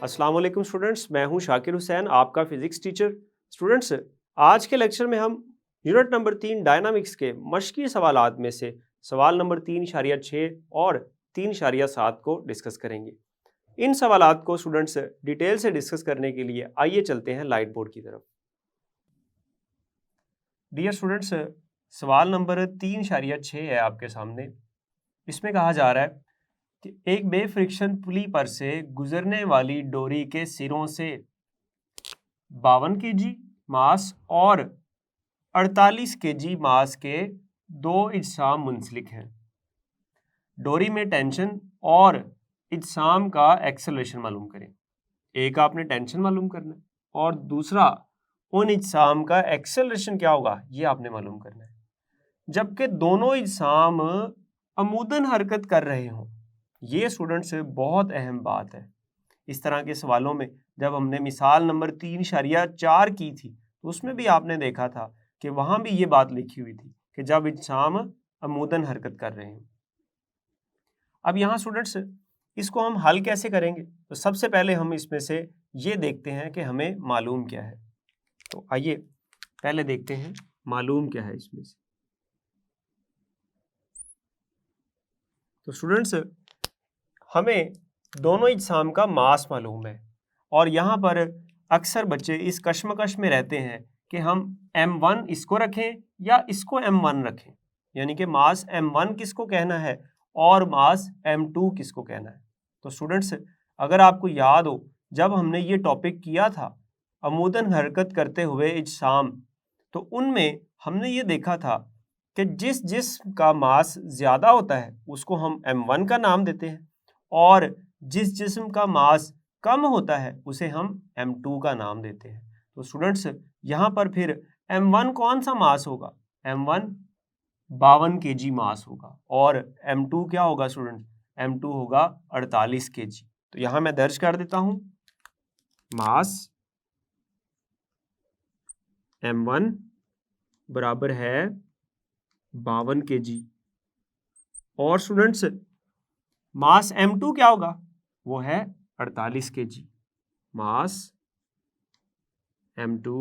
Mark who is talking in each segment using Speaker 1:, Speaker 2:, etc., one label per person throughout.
Speaker 1: अस्सलाम वालेकुम स्टूडेंट्स, मैं हूं शाकिर हुसैन, आपका फिजिक्स टीचर। स्टूडेंट्स, आज के लेक्चर में हम यूनिट नंबर 3 डायनामिक्स के मश्की सवालात में से सवाल नंबर 3.6 और 3.7 को डिस्कस करेंगे। इन सवालात को स्टूडेंट्स डिटेल से डिस्कस करने के लिए आइए चलते हैं लाइट बोर्ड की तरफ। डियर स्टूडेंट्स, सवाल नंबर 3.6 है आपके सामने। इसमें कहा जा रहा है कि एक बेफ्रिक्शन पुली पर से गुजरने वाली डोरी के सिरों से 52 kg मास और 48 kg मास के दो इजसाम मुंसलिक हैं। डोरी में टेंशन और इजसाम का एक्सेलरेशन मालूम करें। एक आपने टेंशन मालूम करना है और दूसरा उन इजसाम का एक्सेलरेशन क्या होगा ये आपने मालूम करना है। जबकि दोनों इजसाम अमूदन हरकत कर रहे हों, ये स्टूडेंट्स बहुत अहम बात है। इस तरह के सवालों में जब हमने मिसाल नंबर 3.4 की थी तो उसमें भी आपने देखा था कि वहाँ भी ये बात लिखी हुई थी कि जब इजसाम अमूदन हरकत कर रहे हैं। अब यहाँ स्टूडेंट्स इसको हम हल कैसे करेंगे, तो सबसे पहले हम इसमें से ये देखते हैं कि हमें मालूम क्या है। तो आइए पहले देखते हैं मालूम क्या है इसमें से। तो स्टूडेंट्स हमें दोनों इजसाम का मास मालूम है और यहाँ पर अक्सर बच्चे इस कश्मकश में रहते हैं कि हम m1 इसको रखें या इसको m1 रखें, यानी कि मास m1 किसको कहना है और मास m2 किसको कहना है। तो स्टूडेंट्स अगर आपको याद हो, जब हमने ये टॉपिक किया था अमूदन हरकत करते हुए इजसाम, तो उनमें हमने ये देखा था कि जिस जिस्म का मास ज़्यादा होता है उसको हम m1 का नाम देते हैं और जिस जिस्म का मास कम होता है उसे हम m2 का नाम देते हैं। तो स्टूडेंट्स यहाँ पर फिर m1 कौन सा मास होगा, m1 52 kg मास होगा और m2 क्या होगा स्टूडेंट्स, m2 होगा 48 kg। तो यहाँ मैं दर्ज कर देता हूँ मास m1 बराबर है 52 kg और स्टूडेंट्स मास m2 क्या होगा, वो है 48 kg। मास m2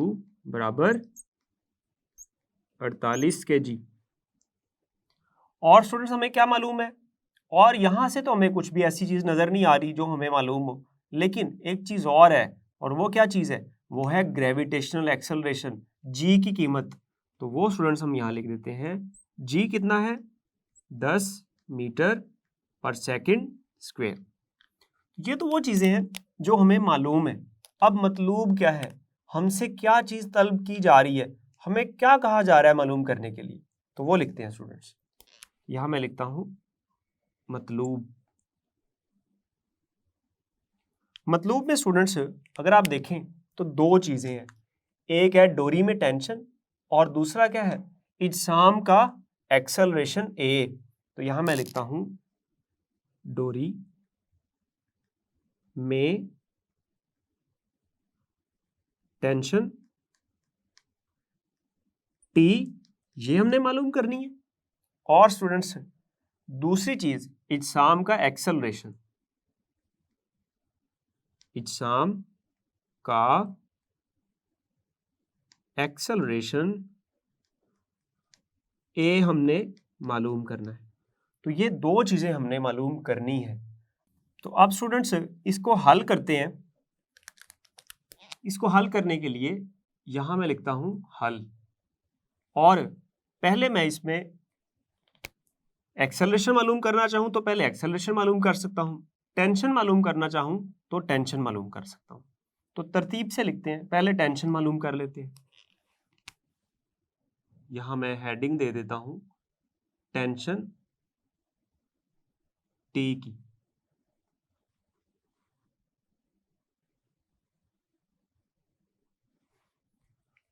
Speaker 1: बराबर 48 kg। और स्टूडेंट्स हमें क्या मालूम है, और यहां से तो हमें कुछ भी ऐसी चीज नजर नहीं आ रही जो हमें मालूम हो, लेकिन एक चीज और है और वो क्या चीज है, वो है ग्रेविटेशनल एक्सेलरेशन g की कीमत। तो वो स्टूडेंट्स हम यहां लिख देते हैं, g कितना है 10 मीटर पर सेकंड स्क्वायर। ये तो वो चीजें हैं जो हमें मालूम है। अब मतलूब क्या है, हमसे क्या चीज तलब की जा रही है, हमें क्या कहा जा रहा है मालूम करने के लिए, तो वो लिखते हैं स्टूडेंट्स। यहां मैं लिखता हूं मतलूब। मतलूब में स्टूडेंट्स अगर आप देखें तो दो चीजें हैं, एक है डोरी में टेंशन और दूसरा क्या है, इजसाम का एक्सेलरेशन a। तो यहां मैं लिखता हूं डोरी में टेंशन T, ये हमने मालूम करनी है। और स्टूडेंट्स दूसरी चीज इजसाम का एक्सेलरेशन, इजसाम का एक्सेलरेशन A हमने मालूम करना है। तो ये दो चीजें हमने मालूम करनी है। तो अब स्टूडेंट्स इसको हल करते हैं। इसको हल करने के लिए यहां मैं लिखता हूं हल, और पहले मैं इसमें एक्सेलरेशन मालूम करना चाहूं तो पहले एक्सेलरेशन मालूम कर सकता हूं, टेंशन मालूम करना चाहूं तो टेंशन मालूम कर सकता हूं। तो तरतीब से लिखते हैं, पहले टेंशन मालूम कर लेते हैं। यहां मैं हेडिंग दे देता हूं टेंशन T की।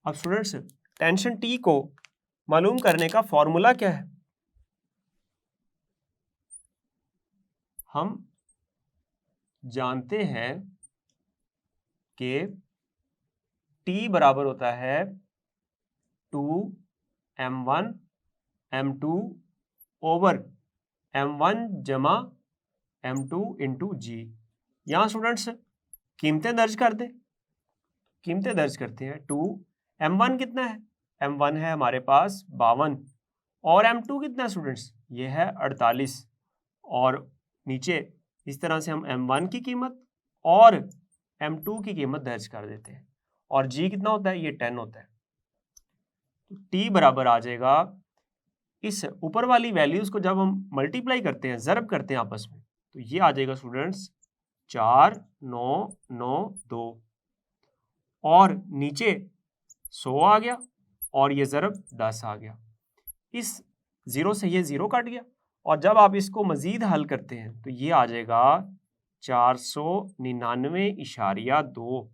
Speaker 1: अब स्टूडेंट्स टेंशन T को मालूम करने का फॉर्मूला क्या है, हम जानते हैं कि T बराबर होता है 2m1 m2 ओवर m1 जमा m2 इंटू जी। यहाँ स्टूडेंट्स कीमतें दर्ज कर दें। कीमतें दर्ज करते हैं। 2 M1 कितना है? M1 है हमारे पास 52 और M2 कितना है स्टूडेंट्स? ये है 48 और नीचे इस तरह से हम M1 की कीमत और M2 की कीमत दर्ज कर देते हैं और G कितना होता है? ये 10 होता है। तो T बराबर आ जाएगा, इस ऊपर वाली वैल्यूज को जब हम मल्टीप्लाई करते हैं, ज़रब करते हैं आपस में, तो ये आ जाएगा स्टूडेंट्स 4 9 9 2 और नीचे 100 आ गया और ये ज़रब 10 आ गया। इस 0 से ये 0 कट गया और जब आप इसको मज़ीद हल करते हैं तो ये आ जाएगा 499.2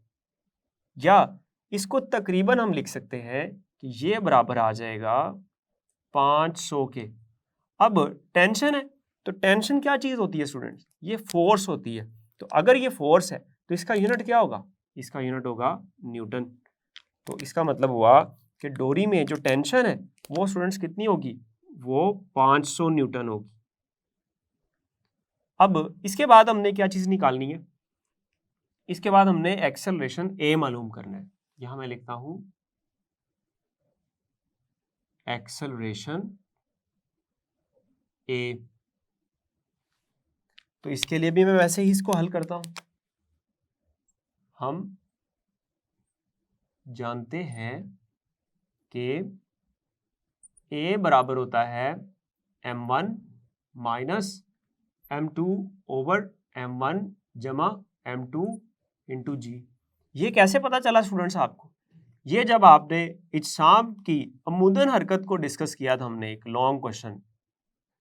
Speaker 1: या इसको तकरीबन हम लिख सकते हैं कि ये बराबर आ जाएगा 500 के। अब टेंशन है तो टेंशन क्या चीज़ होती है स्टूडेंट्स? ये फोर्स होती है। तो अगर ये फोर्स है तो इसका यूनिट क्या होगा? इसका यूनिट होगा न्यूटन। तो इसका मतलब हुआ कि डोरी में जो टेंशन है वो स्टूडेंट्स कितनी होगी? वो 500 न्यूटन होगी। अब इसके बाद हमने क्या चीज़ निकालनी है? इसके बाद हमने एक्सेलरेशन ए मालूम करना है। यहां मैं लिखता हूं एक्सेलरेशन ए। तो इसके लिए भी मैं वैसे ही इसको हल करता हूं। हम जानते हैं कि ए बराबर होता है m1 minus m2 over m1 जमा m2 इंटू जी। ये कैसे पता चला स्टूडेंट्स आपको? ये जब आपने इज्साम की अमुदन हरकत को डिस्कस किया था हमने, एक लॉन्ग क्वेश्चन,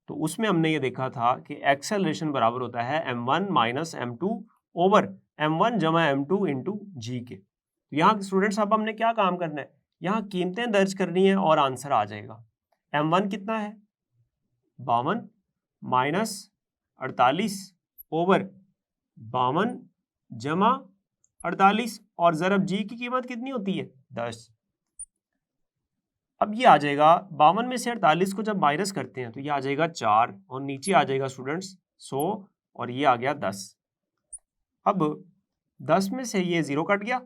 Speaker 1: तो उसमें हमने ये देखा था कि एक्सेलरेशन बराबर होता है m1 minus m2 over m1 जमा m2 इंटू जी के। तो यहाँ स्टूडेंट्स अब हमने क्या काम करना है? यहाँ कीमतें दर्ज करनी है और आंसर आ जाएगा। m1 कितना है? 52 माइनस 48 ओवर 52 जमा 48 और ज़रब जी की कीमत कितनी होती है? 10। अब ये आ जाएगा 52 में से 48 को जब माइनस करते हैं तो ये आ जाएगा 4 और नीचे आ जाएगा स्टूडेंट्स 100 और ये आ गया 10। अब 10 में से ये 0 कट गया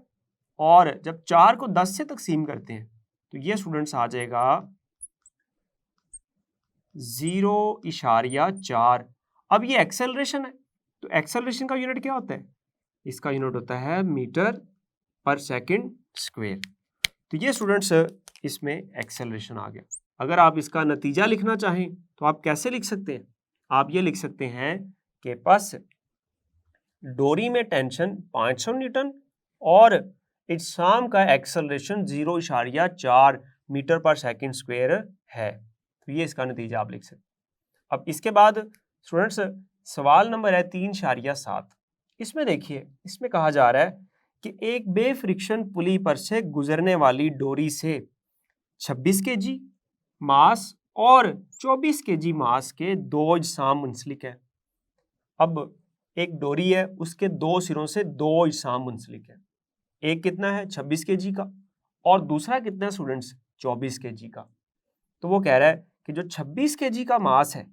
Speaker 1: और जब 4 को 10 से तकसीम करते हैं तो ये स्टूडेंट्स आ जाएगा 0.4। अब ये एक्सेलरेशन है तो एक्सेलरेशन का यूनिट क्या होता है? इसका यूनिट होता है मीटर पर सेकंड स्क्वायर। तो ये स्टूडेंट्स इसमें एक्सेलरेशन आ गया। अगर आप इसका नतीजा लिखना चाहें तो आप कैसे लिख सकते हैं? आप ये लिख सकते हैं कि बस डोरी में टेंशन 500 न्यूटन और इज्साम का एक्सेलरेशन 0.4 मीटर पर सेकंड स्क्वायर है। तो ये इसका नतीजा आप लिख सकते हैं। अब इसके बाद स्टूडेंट्स सवाल नंबर है 3.7। इसमें देखिए, इसमें कहा जा रहा है कि एक बे फ्रिक्शन पुली पर से गुजरने वाली डोरी से 26 केजी मास और 24 केजी मास के दो इज्साम मुंसलिक है। अब एक डोरी है, उसके दो सिरों से दो इज्साम मुंसलिक है। एक कितना है? 26 केजी का और दूसरा कितना है स्टूडेंट्स? 24 केजी का। तो वो कह रहा है कि जो 26 केजी का मास है,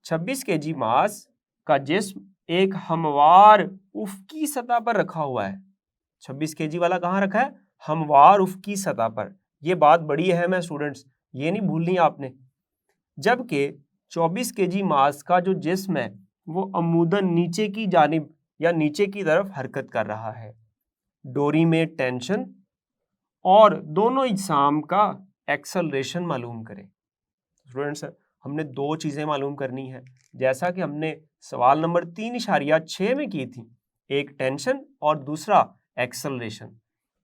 Speaker 1: 26 केजी मास का जिस्म एक हमवार उफ़क़ी सतह पर रखा हुआ है। 26 केजी वाला कहाँ रखा है? हमवार उफ़क़ी सतह पर। ये बात बड़ी अहम है स्टूडेंट्स, ये नहीं भूलनी आपने। जबकि 24 केजी मास का जो जिस्म है वो अमूदन नीचे की जानिब या नीचे की तरफ हरकत कर रहा है। डोरी में टेंशन और दोनों इज्साम का एक्सेलरेशन मालूम करें। स्टूडेंट्स हमने दो चीज़ें मालूम करनी है, जैसा कि हमने सवाल नंबर 3.6 में की थी, एक टेंशन और दूसरा एक्सेलरेशन।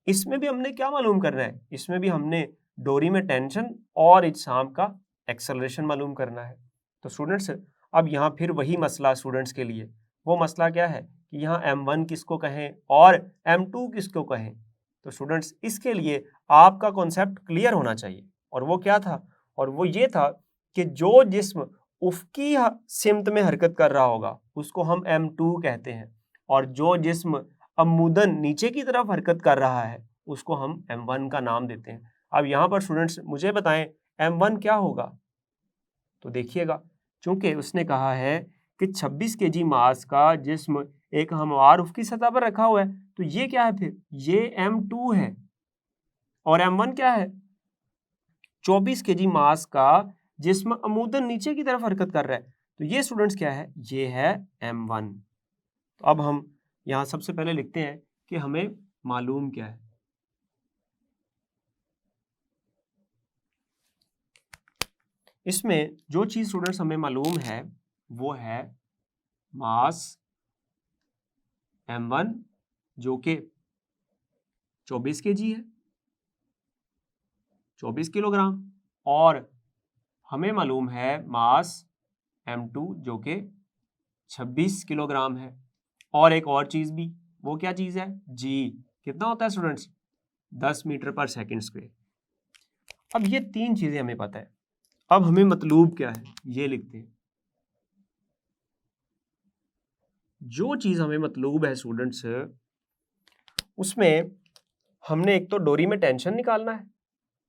Speaker 1: इसमें भी हमने क्या मालूम करना है? इसमें भी हमने डोरी में टेंशन और इज्साम का एक्सेलरेशन मालूम करना है। तो स्टूडेंट्स अब यहाँ फिर वही मसला स्टूडेंट्स के लिए, वो मसला क्या है कि यहाँ m1 किसको कहें और m2 किसको कहें। तो स्टूडेंट्स इसके लिए आपका कॉन्सेप्ट क्लियर होना चाहिए, और वो क्या था? और वो ये था कि जो जिस्म उफ़क़ी सिमत में हरकत कर रहा होगा उसको हम m2 कहते हैं, और जो जिस्म अमूदन नीचे की तरफ हरकत कर रहा है उसको हम m1 का नाम देते हैं। अब यहाँ पर स्टूडेंट्स मुझे बताएं m1 क्या होगा? तो देखिएगा, चूंकि उसने कहा है कि 26 केजी मास का जिस्म एक हमवार उफ़क़ी सतह पर रखा हुआ है, तो ये क्या है फिर? ये m2 है और m1 क्या है? 24 kg मास का जिस्म अमूदन नीचे की तरफ हरकत कर रहा है, तो ये स्टूडेंट्स क्या है? ये है m1। तो अब हम यहाँ सबसे पहले लिखते हैं कि हमें मालूम क्या है। इसमें जो चीज़ स्टूडेंट्स हमें मालूम है वो है मास m1 जो कि 24 kg है, 24 किलोग्राम, और हमें मालूम है मास m2 जो कि 26 किलोग्राम है। और एक और चीज़ भी, वो क्या चीज़ है? g कितना होता है स्टूडेंट्स? 10 मीटर पर सेकंड स्क्वायर। अब ये तीन चीज़ें हमें पता है। अब हमें मतलूब क्या है ये लिखते हैं। जो चीज़ हमें मतलूब है स्टूडेंट्स, उसमें हमने एक तो डोरी में टेंशन निकालना है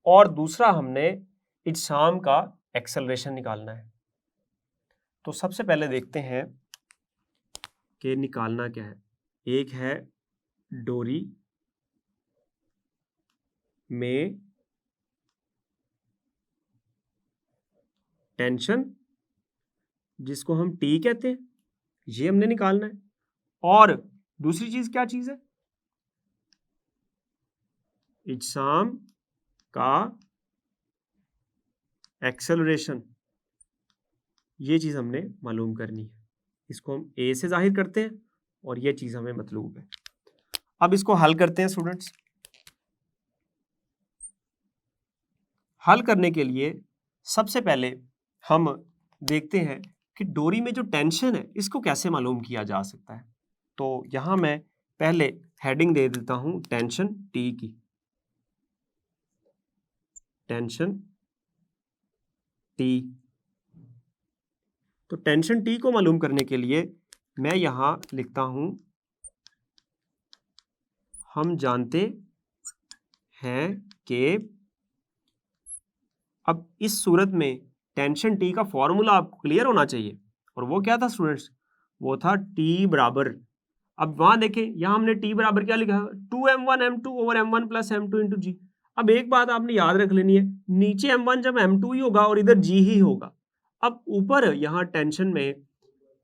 Speaker 1: और दूसरा हमने इज्साम का एक्सेलरेशन निकालना है। तो सबसे पहले देखते हैं कि निकालना क्या है। एक है डोरी में टेंशन, जिसको हम टी कहते हैं, ये हमने निकालना है। और दूसरी चीज क्या चीज है? इज्साम का एक्सेलरेशन, ये चीज हमने मालूम करनी है। इसको हम ए से जाहिर करते हैं और ये चीज हमें मतलूब है। अब इसको हल करते हैं स्टूडेंट्स। हल करने के लिए सबसे पहले हम देखते हैं कि डोरी में जो टेंशन है इसको कैसे मालूम किया जा सकता है। तो यहां मैं पहले हेडिंग दे देता हूं टेंशन टी की। टेंशन टी, तो टेंशन टी को मालूम करने के लिए मैं यहां लिखता हूं हम जानते हैं कि, अब इस सूरत में टेंशन टी का फॉर्मूला आपको क्लियर होना चाहिए, और वो क्या था स्टूडेंट्स? वो था टी बराबर, अब वहां देखें यहां हमने टी बराबर क्या लिखा? 2m1 m2 over m1 plus m2 into जी। अब एक बात आपने याद रख लेनी है, नीचे m1 जब m2 ही होगा और इधर g ही होगा। अब ऊपर यहाँ टेंशन में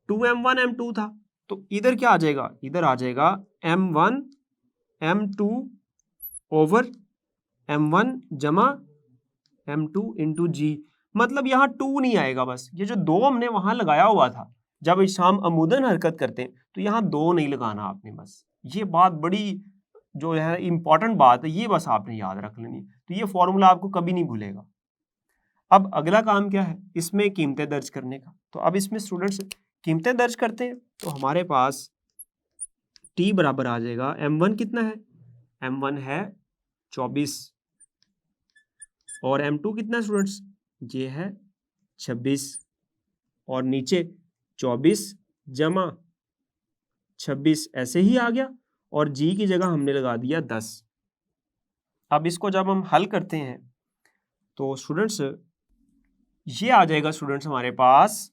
Speaker 1: 2m1 m2 था, तो इधर क्या आ जाएगा? इधर आ जाएगा m1 m2 ओवर m1 जमा m2 इंटू जी। मतलब यहाँ 2 नहीं आएगा, बस ये जो 2 हमने वहां लगाया हुआ था जब इशाम अमूदन हरकत करते हैं, तो यहाँ 2 नहीं लगाना आपने। बस ये बात बड़ी जो है इंपॉर्टेंट बात है, ये बस आपने याद रख लेनी। तो ये फॉर्मूला आपको कभी नहीं भूलेगा। अब अगला काम क्या है? इसमें कीमतें दर्ज करने का। तो अब इसमें स्टूडेंट्स कीमतें दर्ज करते हैं, तो हमारे पास टी बराबर आ जाएगा m1 कितना है? m1 है 24 और m2 कितना है स्टूडेंट्स? ये है 26 और नीचे 24 जमा 26 ऐसे ही आ गया और जी की जगह हमने लगा दिया 10। अब इसको जब हम हल करते हैं तो स्टूडेंट्स ये आ जाएगा स्टूडेंट्स हमारे पास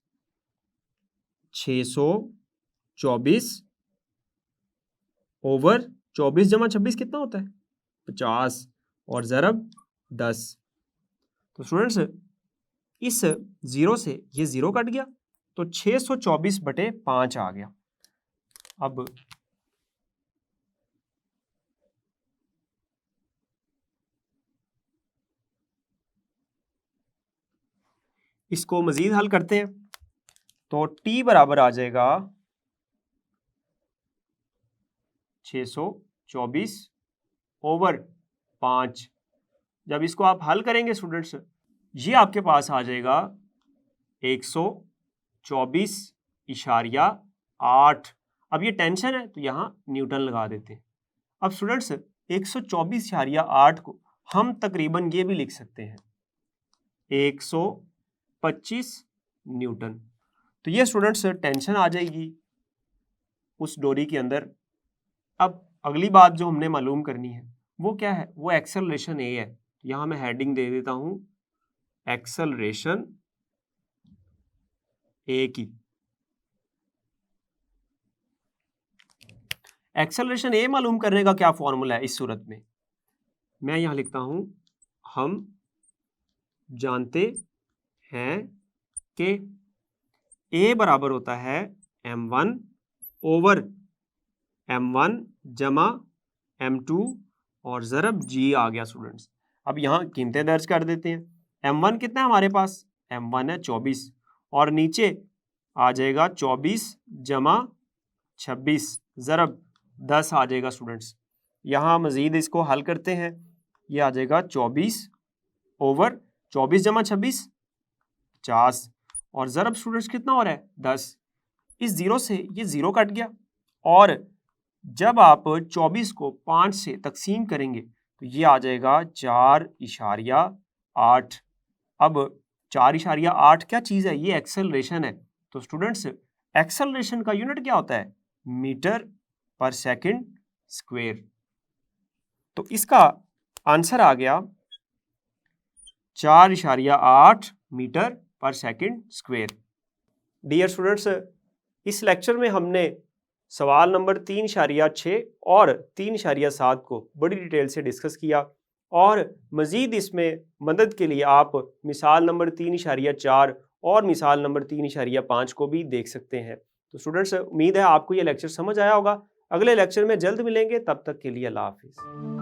Speaker 1: 624 ओवर 24 जमा 26 कितना होता है? 50 और ज़रब 10। तो स्टूडेंट्स इस जीरो से ये जीरो कट गया, तो 624/5 आ गया। अब इसको मजीद हल करते हैं, तो t बराबर आ जाएगा 624 ओवर 5। जब इसको आप हल करेंगे स्टूडेंट्स, ये आपके पास आ जाएगा 124.8। अब ये टेंशन है तो यहाँ न्यूटन लगा देते हैं। अब स्टूडेंट्स 124.8 को हम तकरीबन ये भी लिख सकते हैं 125 न्यूटन। तो ये स्टूडेंट्स टेंशन आ जाएगी उस डोरी के अंदर। अब अगली बात जो हमने मालूम करनी है वो क्या है? वो एक्सेलरेशन ए है। यहाँ मैं हेडिंग दे देता हूं एक्सेलरेशन ए की। एक्सेलरेशन ए मालूम करने का क्या फॉर्मूला है इस सूरत में? मैं यहां लिखता हूं, हम जानते हैं कि ए बराबर होता है m1 ओवर m1 जमा m2 और ज़रब g आ गया स्टूडेंट्स। अब यहाँ कीमतें दर्ज कर देते हैं। m1 कितना है हमारे पास? m1 है 24 और नीचे आ जाएगा 24 जमा 26 ज़रब 10 आ जाएगा स्टूडेंट्स। यहाँ मज़ीद इसको हल करते हैं, ये आ जाएगा 24 ओवर 24 जमा 26 50 और ज़रब स्टूडेंट्स कितना हो रहा है 10। इस ज़ीरो से ये ज़ीरो कट गया और जब आप 24 को 5 से तकसीम करेंगे तो ये आ जाएगा 4.8। अब 4.8 क्या चीज़ है? ये एक्सेलरेशन है। तो स्टूडेंट्स एक्सेलरेशन का यूनिट क्या होता है? मीटर पर सेकंड स्क्वायर। तो इसका आंसर आ गया 4.8 मीटर पर सेकंड स्क्वायर। डियर स्टूडेंट्स, इस लेक्चर में हमने सवाल नंबर 3.6 और 3.7 को बड़ी डिटेल से डिस्कस किया और मज़ीद इसमें मदद के लिए आप मिसाल नंबर 3.4 और मिसाल नंबर 3.5 को भी देख सकते हैं। तो स्टूडेंट्स, उम्मीद है आपको ये लेक्चर समझ आया होगा। अगले लेक्चर में जल्द मिलेंगे, तब तक के लिए अल्लाह हाफिज़।